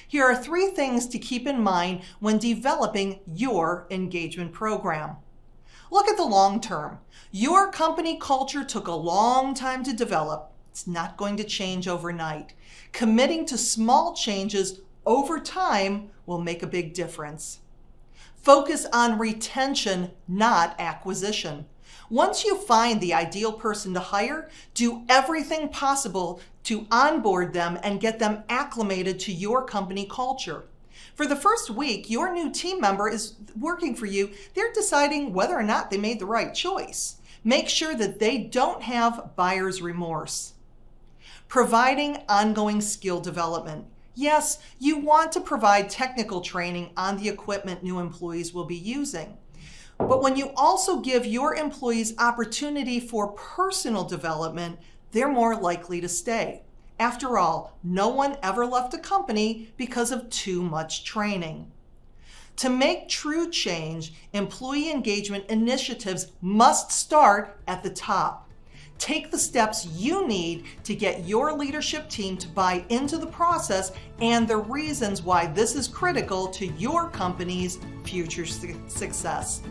Here are 3 things to keep in mind when developing your engagement program. Look at the long term. Your company culture took a long time to develop. It's not going to change overnight. Committing to small changes over time will make a big difference. Focus on retention, not acquisition. Once you find the ideal person to hire, do everything possible to onboard them and get them acclimated to your company culture. For the first week, your new team member is working for you. They're deciding whether or not they made the right choice. Make sure that they don't have buyer's remorse. Providing ongoing skill development. Yes, you want to provide technical training on the equipment new employees will be using. But when you also give your employees opportunity for personal development, they're more likely to stay. After all, no one ever left a company because of too much training. To make true change, employee engagement initiatives must start at the top. Take the steps you need to get your leadership team to buy into the process and the reasons why this is critical to your company's future success.